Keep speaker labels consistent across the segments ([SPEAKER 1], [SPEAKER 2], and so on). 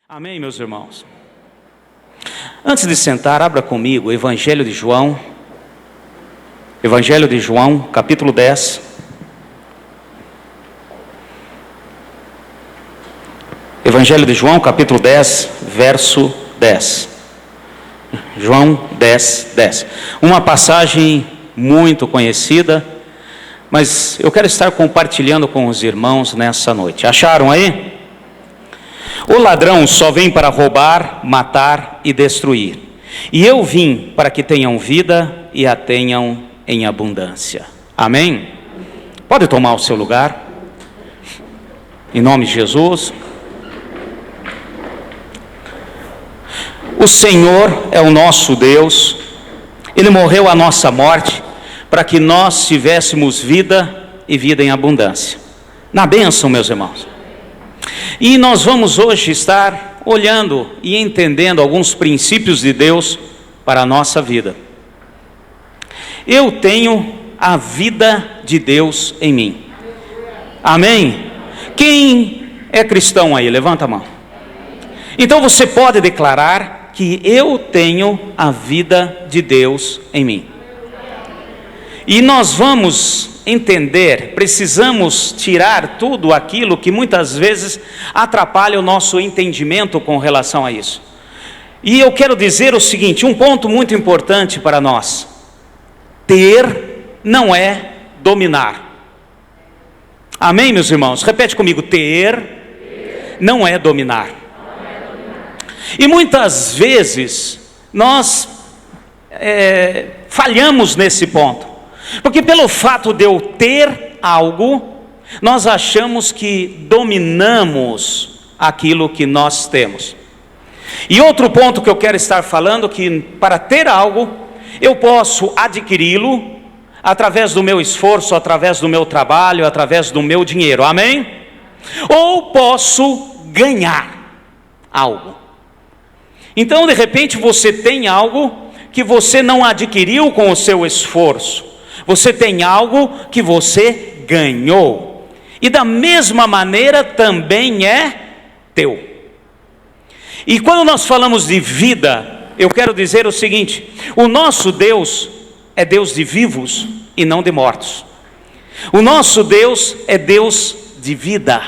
[SPEAKER 1] Amém, meus irmãos? Antes de sentar, abra comigo o Evangelho de João, capítulo 10. Evangelho de João, capítulo 10, verso 10. João 10, 10. Uma passagem muito conhecida, mas eu quero estar compartilhando com os irmãos nessa noite. Acharam aí? O ladrão só vem para roubar, matar e destruir. E eu vim para que tenham vida e a tenham em abundância. Amém? Pode tomar o seu lugar. Em nome de Jesus. O Senhor é o nosso Deus. Ele morreu a nossa morte para que nós tivéssemos vida e vida em abundância. Na bênção, meus irmãos. E nós vamos hoje estar olhando e entendendo alguns princípios de Deus para a nossa vida. Eu tenho a vida de Deus em mim. Amém? Quem é cristão aí? Levanta a mão. Então você pode declarar que eu tenho a vida de Deus em mim. E nós vamos entender, precisamos tirar tudo aquilo que muitas vezes atrapalha o nosso entendimento com relação a isso. E eu quero dizer o seguinte, um ponto muito importante para nós: ter não é dominar. Amém, meus irmãos? Repete comigo: ter não é dominar. E muitas vezes nós falhamos nesse ponto. Porque pelo fato de eu ter algo, nós achamos que dominamos aquilo que nós temos. E outro ponto que eu quero estar falando, que para ter algo, eu posso adquiri-lo através do meu esforço, através do meu trabalho, através do meu dinheiro, amém? Ou posso ganhar algo. Então de repente você tem algo que você não adquiriu com o seu esforço. Você tem algo que você ganhou. E da mesma maneira também é teu. E quando nós falamos de vida, eu quero dizer o seguinte: o nosso Deus é Deus de vivos e não de mortos. O nosso Deus é Deus de vida.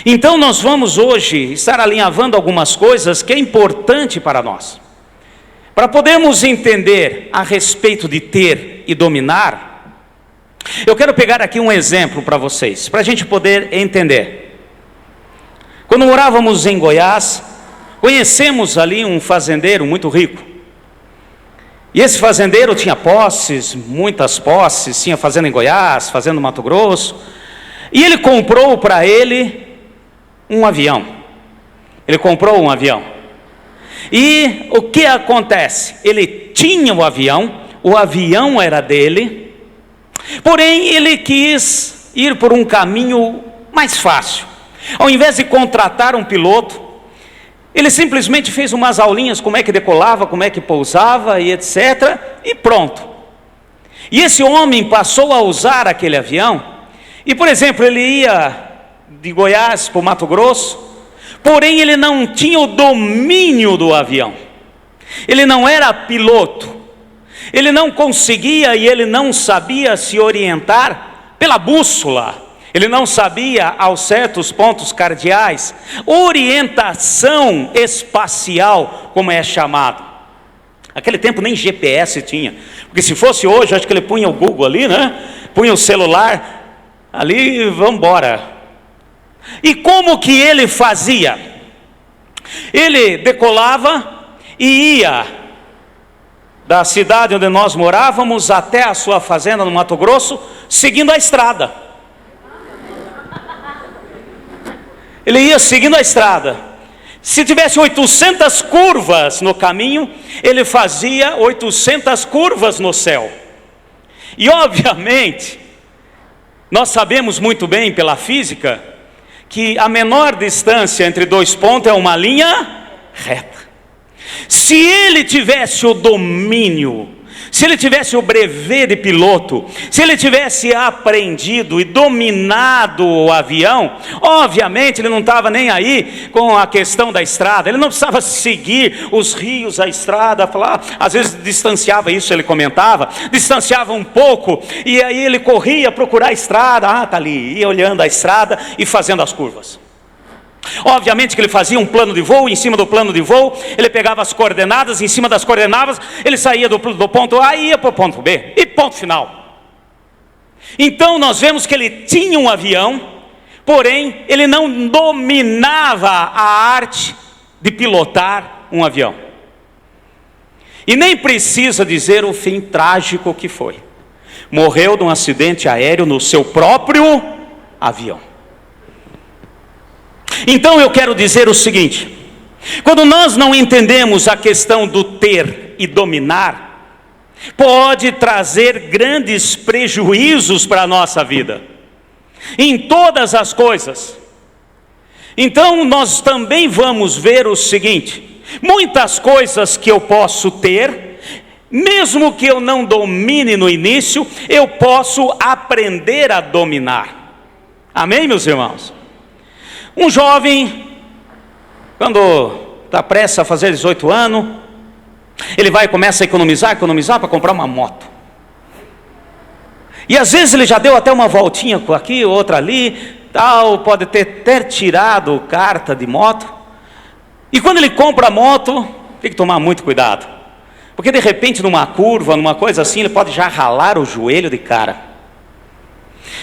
[SPEAKER 1] Então nós vamos hoje estar alinhavando algumas coisas que é importante para nós. Para podermos entender a respeito de ter e dominar, eu quero pegar aqui um exemplo para vocês, para a gente poder entender. Quando morávamos em Goiás, conhecemos ali um fazendeiro muito rico. E esse fazendeiro tinha posses, muitas posses, tinha fazenda em Goiás, fazenda no Mato Grosso. E ele comprou para ele um avião. Ele comprou um avião. E o que acontece? Ele tinha o avião era dele, porém ele quis ir por um caminho mais fácil. Ao invés de contratar um piloto, ele simplesmente fez umas aulinhas, como é que decolava, como é que pousava e etc. E pronto. E esse homem passou a usar aquele avião, e por exemplo, ele ia de Goiás para o Mato Grosso, porém ele não tinha o domínio do avião. Ele não era piloto. Ele não conseguia e ele não sabia se orientar pela bússola. Ele não sabia aos certos pontos cardeais. Orientação espacial, como é chamado. Naquele tempo nem GPS tinha. Porque se fosse hoje, acho que ele punha o Google ali, né? Punha o celular ali e vamos embora. E como que ele fazia? Ele decolava e ia da cidade onde nós morávamos até a sua fazenda no Mato Grosso, seguindo a estrada. Ele ia seguindo a estrada. Se tivesse 800 curvas no caminho, ele fazia 800 curvas no céu. E obviamente, nós sabemos muito bem pela física, que a menor distância entre dois pontos é uma linha reta. Se ele tivesse o domínio, se ele tivesse o brevet de piloto, se ele tivesse aprendido e dominado o avião, obviamente ele não estava nem aí com a questão da estrada, ele não precisava seguir os rios, a estrada, falar, às vezes distanciava, isso ele comentava, distanciava um pouco, e aí ele corria procurar a estrada, está ali, ia olhando a estrada e fazendo as curvas. Obviamente que ele fazia um plano de voo, em cima do plano de voo, ele pegava as coordenadas, em cima das coordenadas, ele saía do ponto A e ia para o ponto B, e ponto final. Então nós vemos que ele tinha um avião, porém ele não dominava a arte de pilotar um avião. E nem precisa dizer o fim trágico que foi. Morreu de um acidente aéreo no seu próprio avião. Então eu quero dizer o seguinte: quando nós não entendemos a questão do ter e dominar, pode trazer grandes prejuízos para a nossa vida, em todas as coisas. Então nós também vamos ver o seguinte: muitas coisas que eu posso ter, mesmo que eu não domine no início, eu posso aprender a dominar. Amém, meus irmãos? Um jovem, quando está prestes a fazer 18 anos, ele vai e começa a economizar para comprar uma moto. E às vezes ele já deu até uma voltinha aqui, outra ali, tal, pode ter tirado carta de moto. E quando ele compra a moto, tem que tomar muito cuidado, porque de repente numa curva, numa coisa assim, ele pode já ralar o joelho de cara.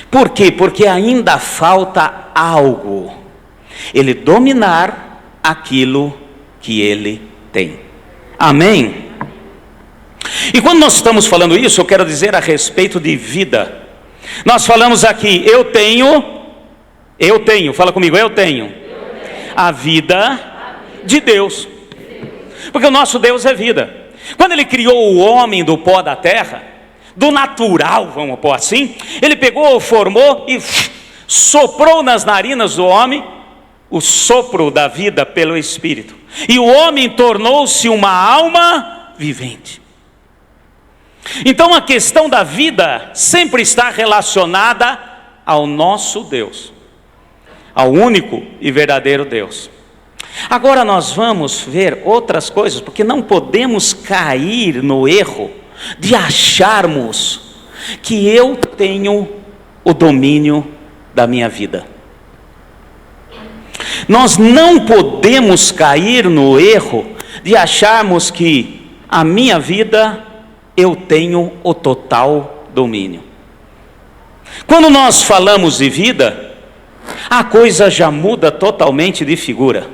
[SPEAKER 1] Por quê? Porque ainda falta algo. Ele dominar aquilo que ele tem. Amém? E quando nós estamos falando isso, eu quero dizer a respeito de vida. Nós falamos aqui, eu tenho, fala comigo, eu tenho a vida de Deus. Porque o nosso Deus é vida. Quando ele criou o homem do pó da terra, do natural, vamos pôr assim, ele pegou, formou e soprou nas narinas do homem o sopro da vida pelo Espírito, e o homem tornou-se uma alma vivente. Então a questão da vida sempre está relacionada ao nosso Deus, ao único e verdadeiro Deus. Agora nós vamos ver outras coisas, porque não podemos cair no erro de acharmos que eu tenho o domínio da minha vida. Nós não podemos cair no erro de acharmos que a minha vida eu tenho o total domínio. Quando nós falamos de vida, a coisa já muda totalmente de figura.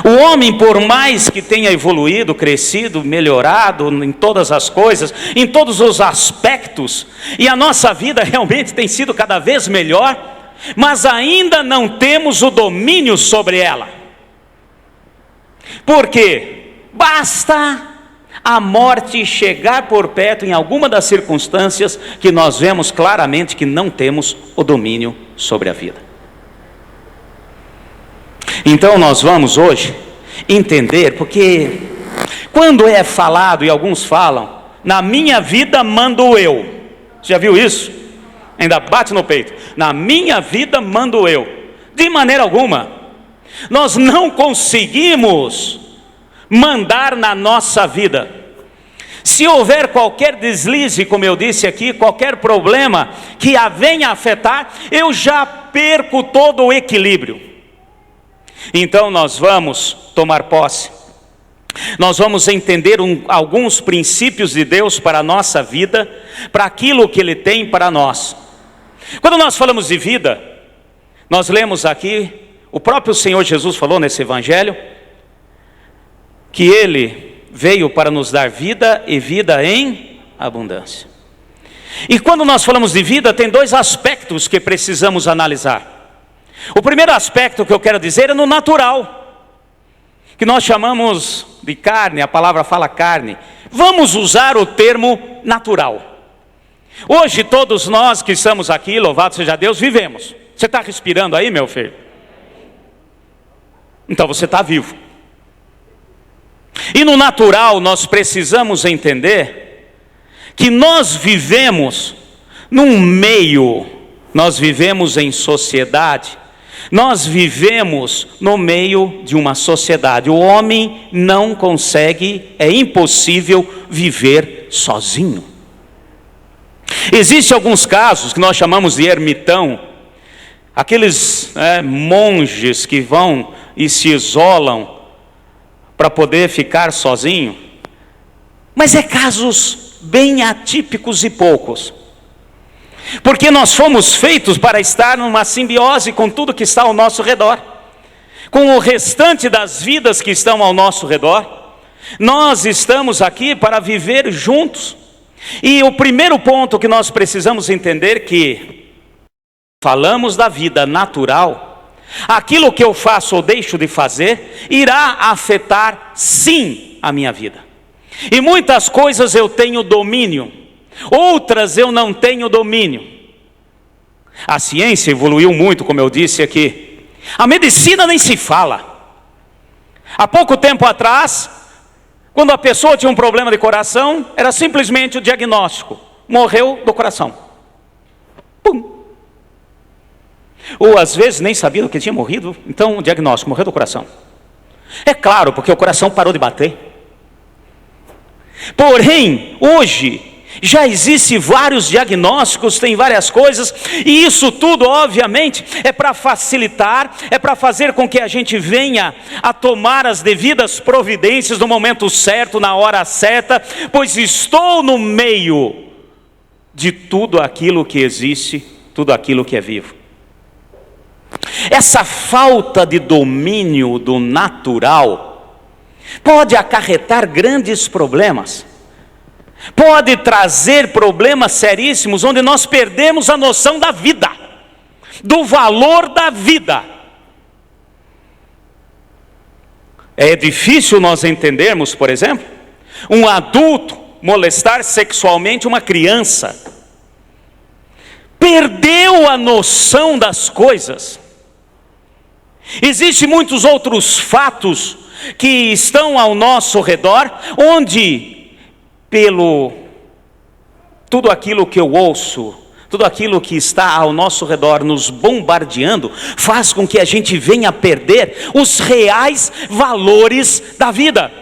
[SPEAKER 1] O homem, por mais que tenha evoluído, crescido, melhorado em todas as coisas, em todos os aspectos, e a nossa vida realmente tem sido cada vez melhor, mas ainda não temos o domínio sobre ela. Porque basta a morte chegar por perto em alguma das circunstâncias que nós vemos claramente que não temos o domínio sobre a vida. Então nós vamos hoje entender, porque quando é falado, e alguns falam, na minha vida mando eu. Você já viu isso? Ainda bate no peito. Na minha vida mando eu. De maneira alguma. Nós não conseguimos mandar na nossa vida. Se houver qualquer deslize, como eu disse aqui, qualquer problema que a venha afetar, eu já perco todo o equilíbrio. Então nós vamos tomar posse. Nós vamos entender alguns princípios de Deus para a nossa vida, para aquilo que Ele tem para nós. Quando nós falamos de vida, nós lemos aqui, o próprio Senhor Jesus falou nesse evangelho, que Ele veio para nos dar vida e vida em abundância. E quando nós falamos de vida, tem dois aspectos que precisamos analisar. O primeiro aspecto que eu quero dizer é no natural, que nós chamamos de carne, a palavra fala carne. Vamos usar o termo natural. Hoje todos nós que estamos aqui, louvado seja Deus, vivemos. Você está respirando aí, meu filho? Então você está vivo. E no natural nós precisamos entender que nós vivemos num meio, nós vivemos em sociedade, nós vivemos no meio de uma sociedade. O homem não consegue, é impossível viver sozinho. Existem alguns casos que nós chamamos de ermitão, aqueles monges que vão e se isolam para poder ficar sozinho, mas é casos bem atípicos e poucos, porque nós fomos feitos para estar numa simbiose com tudo que está ao nosso redor, com o restante das vidas que estão ao nosso redor. Nós estamos aqui para viver juntos. E o primeiro ponto que nós precisamos entender que falamos da vida natural, aquilo que eu faço ou deixo de fazer irá afetar sim a minha vida. E muitas coisas eu tenho domínio, outras eu não tenho domínio. A ciência evoluiu muito, como eu disse aqui. A medicina nem se fala. Há pouco tempo atrás, quando a pessoa tinha um problema de coração, era simplesmente o diagnóstico: morreu do coração. Pum. Ou às vezes nem sabia do que tinha morrido, então o diagnóstico: morreu do coração. É claro, porque o coração parou de bater. Porém, hoje, já existem vários diagnósticos, tem várias coisas, e isso tudo, obviamente, é para facilitar, é para fazer com que a gente venha a tomar as devidas providências no momento certo, na hora certa, pois estou no meio de tudo aquilo que existe, tudo aquilo que é vivo. Essa falta de domínio do natural pode acarretar grandes problemas, pode trazer problemas seríssimos, onde nós perdemos a noção da vida, do valor da vida. É difícil nós entendermos, por exemplo, um adulto molestar sexualmente uma criança. Perdeu a noção das coisas. Existem muitos outros fatos que estão ao nosso redor, onde tudo aquilo que eu ouço, tudo aquilo que está ao nosso redor nos bombardeando, faz com que a gente venha a perder os reais valores da vida.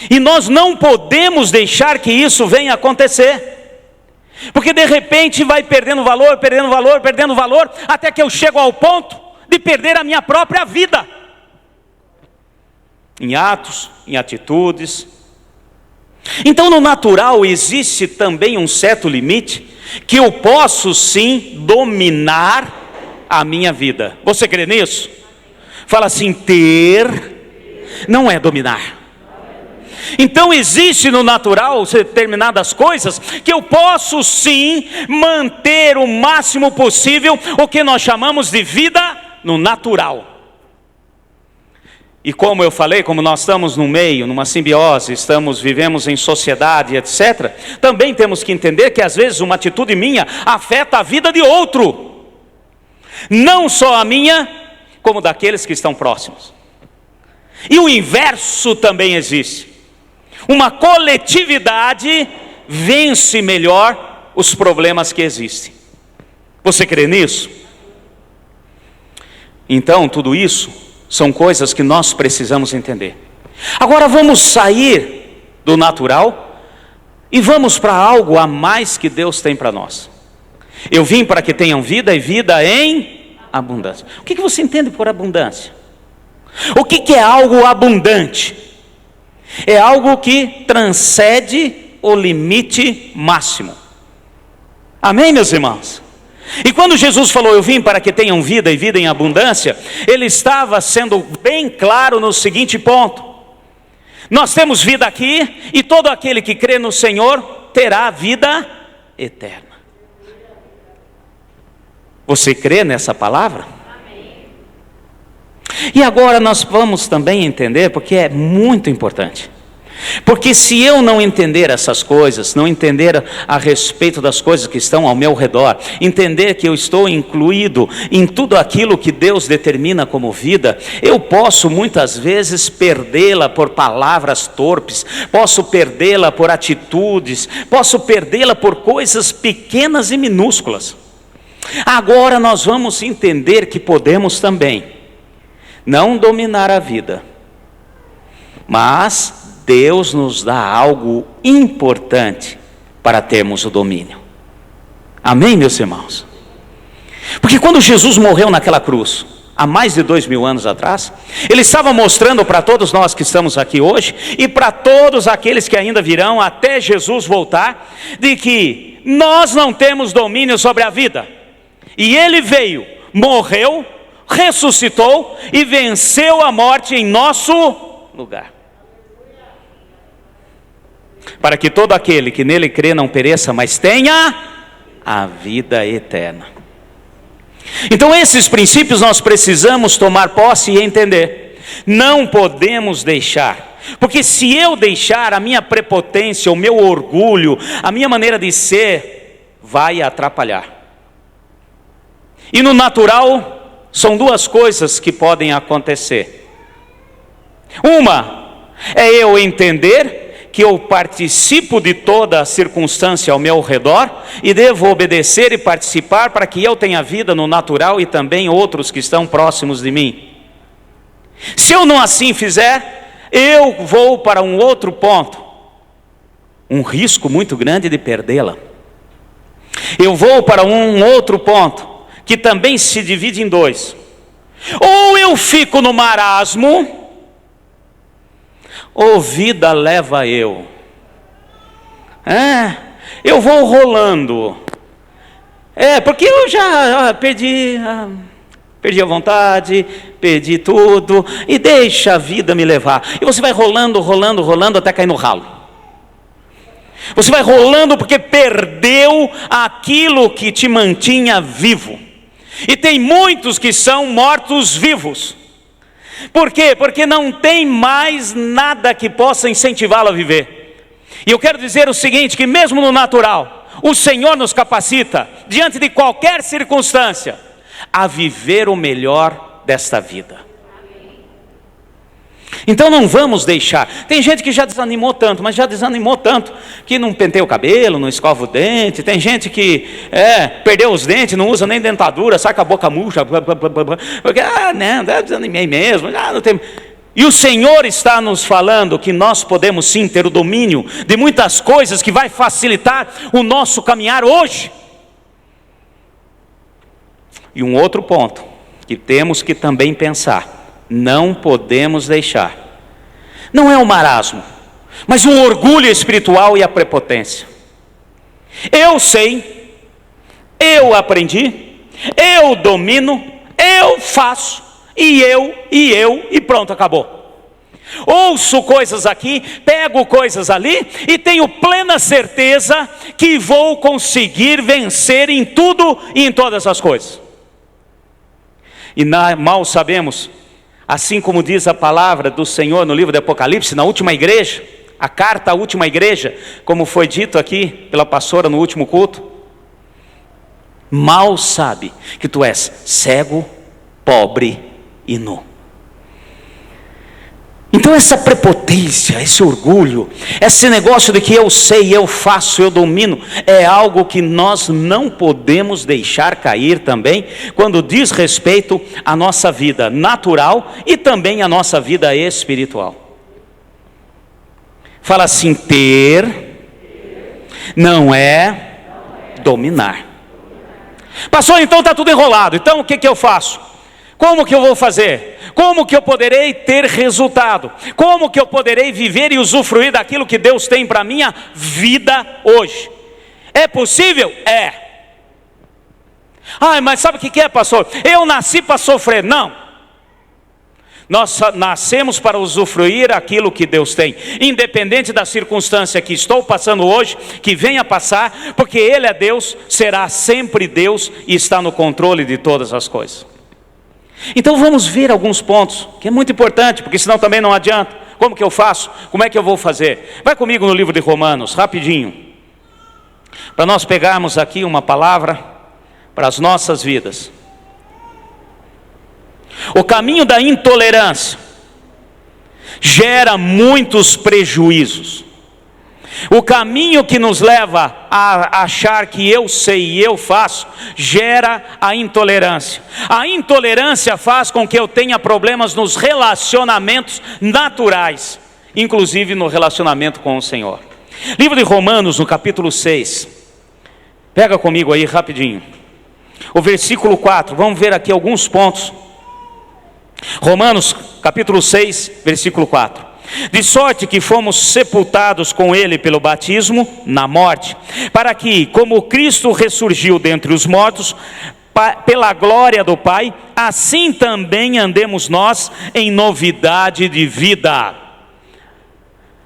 [SPEAKER 1] E nós não podemos deixar que isso venha acontecer, porque de repente vai perdendo valor, perdendo valor, perdendo valor, até que eu chego ao ponto de perder a minha própria vida. Em atos, em atitudes. Então no natural existe também um certo limite, que eu posso sim dominar a minha vida. Você crê nisso? Fala assim: ter não é dominar. Então existe no natural determinadas coisas que eu posso sim manter o máximo possível o que nós chamamos de vida no natural. E como eu falei, como nós estamos no meio, numa simbiose, vivemos em sociedade, etc., também temos que entender que às vezes uma atitude minha afeta a vida de outro. Não só a minha, como daqueles que estão próximos. E o inverso também existe. Uma coletividade vence melhor os problemas que existem. Você crê nisso? Então, tudo isso são coisas que nós precisamos entender. Agora vamos sair do natural e vamos para algo a mais que Deus tem para nós. Eu vim para que tenham vida e vida em abundância. O que você entende por abundância? O que é algo abundante? É algo que transcende o limite máximo. Amém, meus irmãos? E quando Jesus falou: eu vim para que tenham vida e vida em abundância, Ele estava sendo bem claro no seguinte ponto: nós temos vida aqui, e todo aquele que crê no Senhor terá vida eterna. Você crê nessa palavra? Amém. E agora nós vamos também entender, porque é muito importante. Porque se eu não entender essas coisas, não entender a respeito das coisas que estão ao meu redor, entender que eu estou incluído em tudo aquilo que Deus determina como vida, eu posso muitas vezes perdê-la por palavras torpes, posso perdê-la por atitudes, posso perdê-la por coisas pequenas e minúsculas. Agora nós vamos entender que podemos também não dominar a vida, mas Deus nos dá algo importante para termos o domínio. Amém, meus irmãos? Porque quando Jesus morreu naquela cruz, há mais de 2000 anos atrás, Ele estava mostrando para todos nós que estamos aqui hoje, e para todos aqueles que ainda virão até Jesus voltar, de que nós não temos domínio sobre a vida. E Ele veio, morreu, ressuscitou e venceu a morte em nosso lugar. Para que todo aquele que nele crê não pereça, mas tenha a vida eterna. Então esses princípios nós precisamos tomar posse e entender. Não podemos deixar, porque se eu deixar, a minha prepotência, o meu orgulho, a minha maneira de ser, vai atrapalhar. E no natural, são duas coisas que podem acontecer. Uma é eu entender que eu participo de toda a circunstância ao meu redor e devo obedecer e participar para que eu tenha vida no natural e também outros que estão próximos de mim. Se eu não assim fizer, eu vou para um outro ponto, um risco muito grande de perdê-la. Eu vou para um outro ponto, que também se divide em dois. Ou eu fico no marasmo, ou vida leva eu. Eu vou rolando. Porque eu já perdi a vontade, perdi tudo, e deixa a vida me levar. E você vai rolando, rolando, rolando até cair no ralo. Você vai rolando porque perdeu aquilo que te mantinha vivo. E tem muitos que são mortos vivos. Por quê? Porque não tem mais nada que possa incentivá-lo a viver. E eu quero dizer o seguinte, que mesmo no natural, o Senhor nos capacita, diante de qualquer circunstância, a viver o melhor desta vida. Então não vamos deixar. Tem gente que já desanimou tanto, mas já desanimou tanto, que não penteia o cabelo, não escova o dente. Tem gente que perdeu os dentes, não usa nem dentadura, sai com a boca murcha, porque, desanimei mesmo, não tem... E o Senhor está nos falando que nós podemos sim ter o domínio de muitas coisas que vai facilitar o nosso caminhar hoje. E um outro ponto que temos que também pensar, não podemos deixar, não é o marasmo, mas o orgulho espiritual e a prepotência. Eu sei, eu aprendi, eu domino, eu faço, e pronto, acabou. Ouço coisas aqui, pego coisas ali, e tenho plena certeza que vou conseguir vencer em tudo e em todas as coisas. E mal sabemos, assim como diz a palavra do Senhor no livro de Apocalipse, na última igreja, a carta à última igreja, como foi dito aqui pela pastora no último culto, mal sabe que tu és cego, pobre e nu. Então essa prepotência, esse orgulho, esse negócio de que eu sei, eu faço, eu domino, é algo que nós não podemos deixar cair também, quando diz respeito à nossa vida natural e também à nossa vida espiritual. Fala assim, ter não é dominar. Pastor, então está tudo enrolado, então o que eu faço? Como que eu vou fazer? Como que eu poderei ter resultado? Como que eu poderei viver e usufruir daquilo que Deus tem para a minha vida hoje? É possível? É. Mas sabe o que é, pastor? Eu nasci para sofrer. Não. Nós nascemos para usufruir aquilo que Deus tem, independente da circunstância que estou passando hoje, que venha passar, porque Ele é Deus, será sempre Deus e está no controle de todas as coisas. Então vamos ver alguns pontos, que é muito importante, porque senão também não adianta. Como que eu faço? Como é que eu vou fazer? Vai comigo no livro de Romanos, rapidinho, para nós pegarmos aqui uma palavra para as nossas vidas. O caminho da intolerância gera muitos prejuízos. O caminho que nos leva a achar que eu sei e eu faço, gera a intolerância. A intolerância faz com que eu tenha problemas nos relacionamentos naturais, inclusive no relacionamento com o Senhor. Livro de Romanos, no capítulo 6. Pega comigo aí rapidinho. O versículo 4, vamos ver aqui alguns pontos. Romanos, capítulo 6, versículo 4. De sorte que fomos sepultados com ele pelo batismo na morte, para que, como Cristo ressurgiu dentre os mortos, pela glória do Pai, assim também andemos nós em novidade de vida.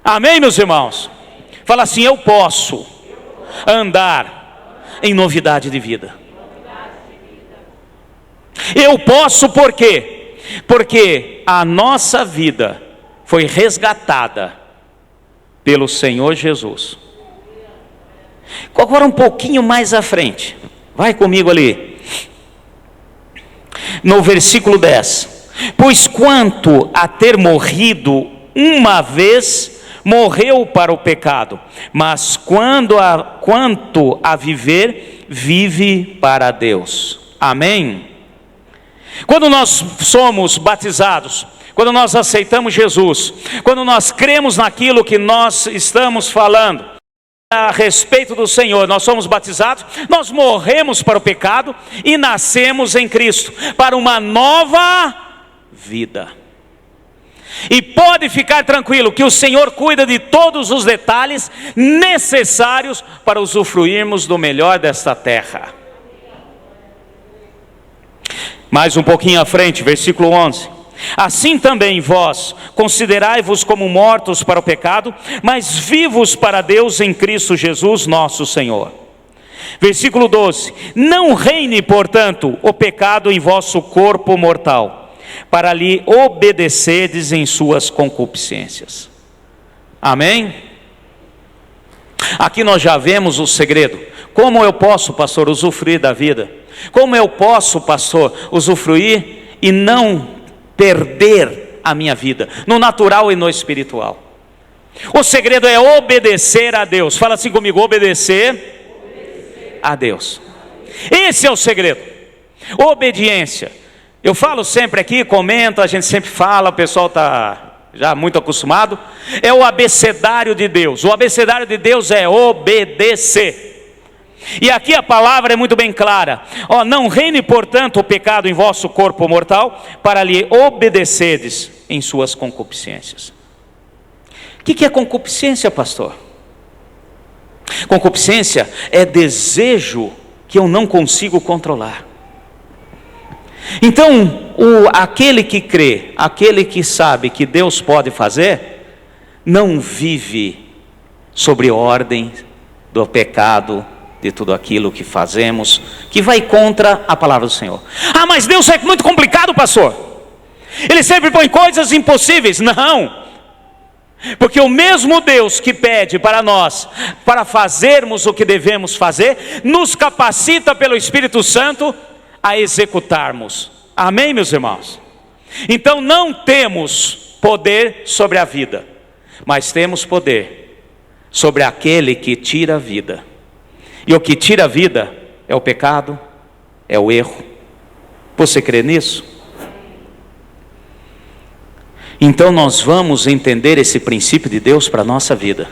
[SPEAKER 1] Amém, meus irmãos? Fala assim: eu posso andar em novidade de vida. Eu posso por quê? Porque a nossa vida foi resgatada pelo Senhor Jesus. Agora um pouquinho mais à frente, vai comigo ali, no versículo 10. Pois quanto a ter morrido uma vez, morreu para o pecado, mas quanto a viver, vive para Deus. Amém? Quando nós somos batizados, quando nós aceitamos Jesus, quando nós cremos naquilo que nós estamos falando a respeito do Senhor, nós somos batizados, nós morremos para o pecado e nascemos em Cristo para uma nova vida. E pode ficar tranquilo que o Senhor cuida de todos os detalhes necessários para usufruirmos do melhor desta terra. Mais um pouquinho à frente, versículo 11. Assim também vós, considerai-vos como mortos para o pecado, mas vivos para Deus em Cristo Jesus nosso Senhor. Versículo 12. Não reine, portanto, o pecado em vosso corpo mortal, para lhe obedecerdes em suas concupiscências. Amém? Aqui nós já vemos o segredo. Como eu posso, pastor, usufruir da vida? Como eu posso, pastor, usufruir e não perder a minha vida, no natural e no espiritual? O segredo é obedecer a Deus. Fala assim comigo: obedecer a Deus. Esse é o segredo. Obediência. Eu falo sempre aqui, comento, a gente sempre fala, o pessoal está já muito acostumado. É o abecedário de Deus. O abecedário de Deus é obedecer. E aqui a palavra é muito bem clara. Não reine, portanto, o pecado em vosso corpo mortal, para lhe obedecerdes em suas concupiscências. O que é concupiscência, pastor? Concupiscência é desejo que eu não consigo controlar. Então, aquele que crê, aquele que sabe que Deus pode fazer, não vive sobre ordem do pecado, de tudo aquilo que fazemos, que vai contra a palavra do Senhor. Mas Deus é muito complicado, pastor. Ele sempre põe coisas impossíveis. Não. Porque o mesmo Deus que pede para nós, para fazermos o que devemos fazer, nos capacita pelo Espírito Santo a executarmos. Amém, meus irmãos? Então não temos poder sobre a vida, mas temos poder sobre aquele que tira a vida. E o que tira a vida é o pecado, é o erro. Você crê nisso? Então nós vamos entender esse princípio de Deus para a nossa vida.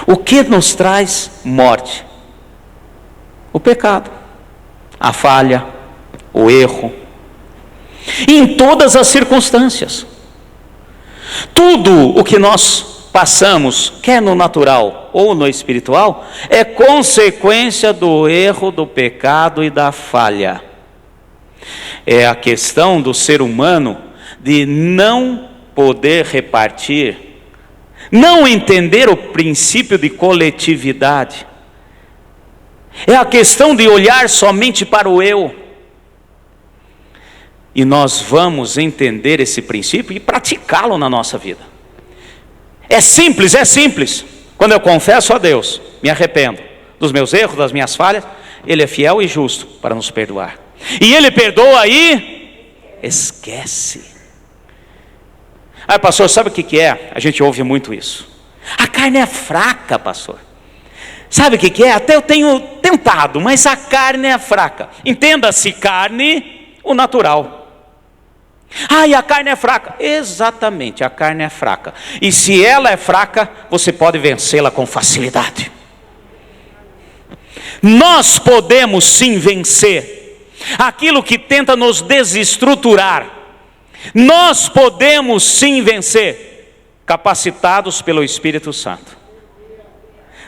[SPEAKER 1] O que nos traz morte? O pecado, a falha, o erro. Em todas as circunstâncias. Tudo o que nós passamos, quer no natural ou no espiritual, é consequência do erro, do pecado e da falha. É a questão do ser humano de não poder repartir, não entender o princípio de coletividade. É a questão de olhar somente para o eu. E nós vamos entender esse princípio e praticá-lo na nossa vida. É simples, é simples. Quando eu confesso a Deus, me arrependo dos meus erros, das minhas falhas, Ele é fiel e justo para nos perdoar. E Ele perdoa e esquece. Ah, pastor, sabe o que é? A gente ouve muito isso. A carne é fraca, pastor. Sabe o que é? Até eu tenho tentado, mas a carne é fraca. Entenda-se carne, o natural. Ah, e a carne é fraca. Exatamente, a carne é fraca. E se ela é fraca, você pode vencê-la com facilidade. Nós podemos sim vencer aquilo que tenta nos desestruturar. Nós podemos sim vencer, capacitados pelo Espírito Santo.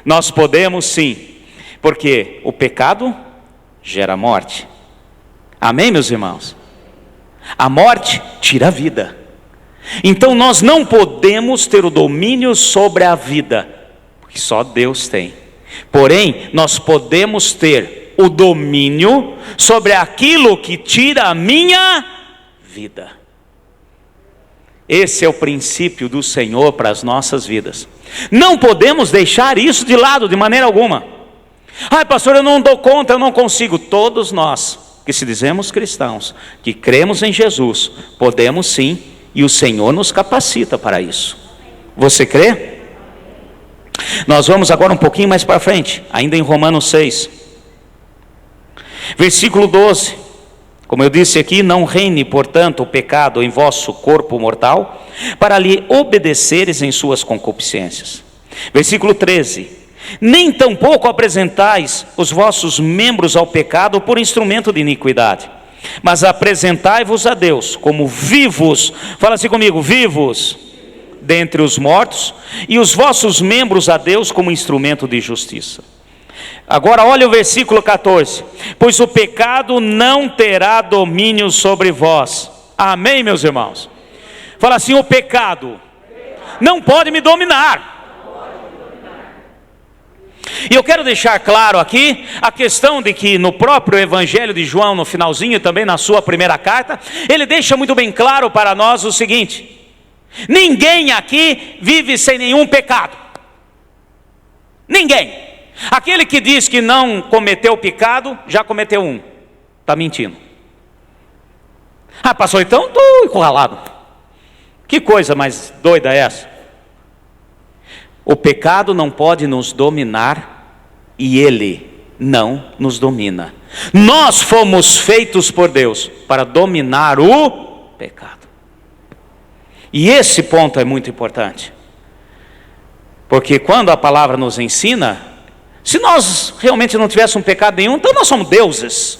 [SPEAKER 1] Nós podemos sim, porque o pecado gera morte. Amém, meus irmãos? A morte tira a vida. Então nós não podemos ter o domínio sobre a vida, porque só Deus tem. Porém, nós podemos ter o domínio sobre aquilo que tira a minha vida. Esse é o princípio do Senhor para as nossas vidas. Não podemos deixar isso de lado de maneira alguma. Ai, pastor, eu não dou conta, eu não consigo. Todos nós que se dizemos cristãos, que cremos em Jesus, podemos sim, e o Senhor nos capacita para isso. Você crê? Nós vamos agora um pouquinho mais para frente, ainda em Romanos 6, versículo 12. Como eu disse aqui, não reine, portanto, o pecado em vosso corpo mortal, para lhe obedeceres em suas concupiscências. Versículo 13. Nem tampouco apresentais os vossos membros ao pecado por instrumento de iniquidade, mas apresentai-vos a Deus como vivos, fala assim comigo, vivos dentre os mortos, e os vossos membros a Deus como instrumento de justiça. Agora olha o versículo 14. Pois o pecado não terá domínio sobre vós. Amém, meus irmãos? Fala assim, o pecado não pode me dominar. E eu quero deixar claro aqui a questão de que no próprio Evangelho de João, no finalzinho e também na sua primeira carta, ele deixa muito bem claro para nós o seguinte: ninguém aqui vive sem nenhum pecado. Ninguém. Aquele que diz que não cometeu pecado, já cometeu um. Está mentindo. Ah, pastor, então estou encurralado. Que coisa mais doida é essa? O pecado não pode nos dominar e ele não nos domina. Nós fomos feitos por Deus para dominar o pecado. E esse ponto é muito importante. Porque quando a palavra nos ensina, se nós realmente não tivéssemos pecado nenhum, então nós somos deuses.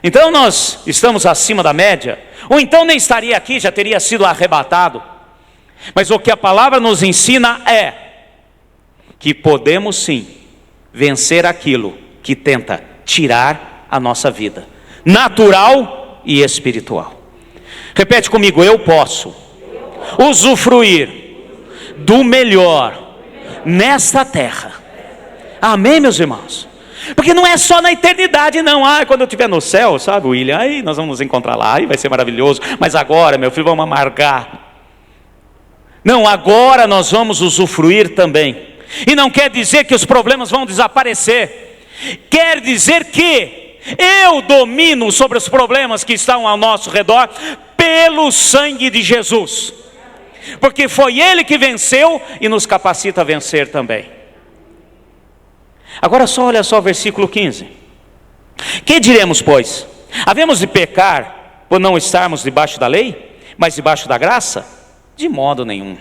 [SPEAKER 1] Então nós estamos acima da média. Ou então nem estaria aqui, já teria sido arrebatado. Mas o que a palavra nos ensina é que podemos sim vencer aquilo que tenta tirar a nossa vida, natural e espiritual. Repete comigo, eu posso usufruir do melhor nesta terra. Amém, meus irmãos? Porque não é só na eternidade não. Quando eu estiver no céu, sabe, William, aí nós vamos nos encontrar lá, aí vai ser maravilhoso. Mas agora, meu filho, vamos amargar. Não, agora nós vamos usufruir também. E não quer dizer que os problemas vão desaparecer. Quer dizer que eu domino sobre os problemas que estão ao nosso redor pelo sangue de Jesus. Porque foi Ele que venceu e nos capacita a vencer também. Agora olha só o versículo 15. Que diremos, pois? Havemos de pecar por não estarmos debaixo da lei, mas debaixo da graça? De modo nenhum.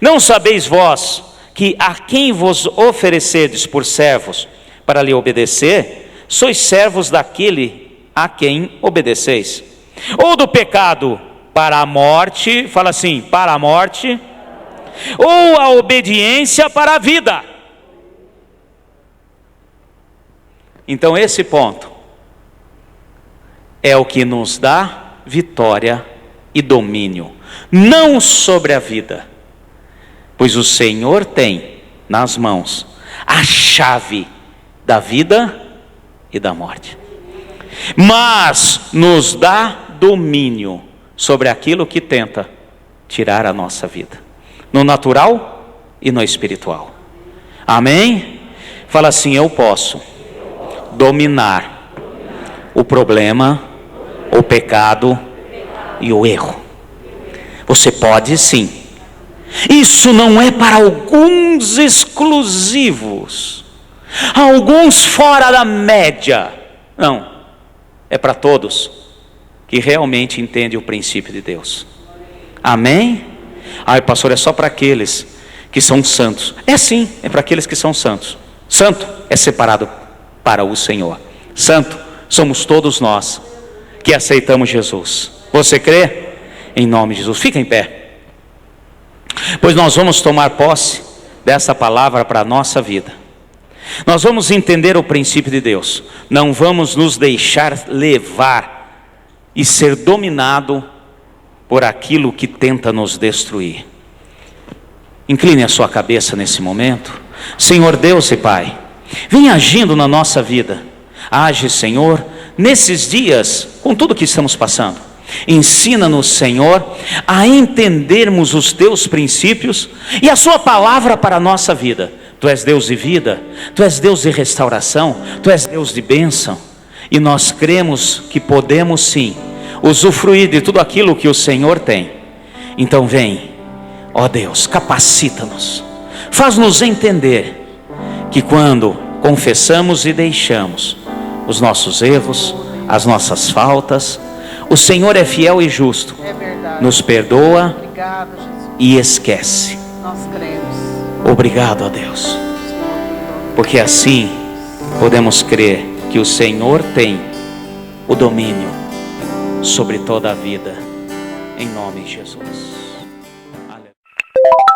[SPEAKER 1] Não sabeis vós que a quem vos oferecedes por servos para lhe obedecer, sois servos daquele a quem obedeceis? Ou do pecado para a morte, fala assim, para a morte, ou a obediência para a vida? Então esse ponto é o que nos dá vitória e domínio, não sobre a vida, pois o Senhor tem nas mãos a chave da vida e da morte, mas nos dá domínio sobre aquilo que tenta tirar a nossa vida. no natural e no espiritual. Amém? Fala assim: eu posso dominar o problema, o pecado e o erro. Você pode sim. Isso não é para alguns exclusivos, alguns fora da média. Não, é para todos que realmente entendem o princípio de Deus. Amém? Ai, pastor, é só para aqueles que são santos. É sim, é para aqueles que são santos. Santo é separado para o Senhor. Santo somos todos nós que aceitamos Jesus. Você crê? Em nome de Jesus. Fica em pé. Pois nós vamos tomar posse dessa palavra para a nossa vida. Nós vamos entender o princípio de Deus. Não vamos nos deixar levar e ser dominado por aquilo que tenta nos destruir. Incline a sua cabeça nesse momento. Senhor Deus e Pai, vem agindo na nossa vida. Age, Senhor, nesses dias, com tudo que estamos passando. Ensina-nos, Senhor, a entendermos os teus princípios e a sua palavra para a nossa vida. Tu és Deus de vida, tu és Deus de restauração, tu és Deus de bênção, e nós cremos que podemos sim usufruir de tudo aquilo que o Senhor tem. Então vem, ó Deus, capacita-nos, faz-nos entender que quando confessamos e deixamos os nossos erros, as nossas faltas, o Senhor é fiel e justo, nos perdoa. Obrigado, Jesus. E esquece. Nós cremos. Obrigado a Deus, porque assim podemos crer que o Senhor tem o domínio sobre toda a vida, em nome de Jesus. Aleluia.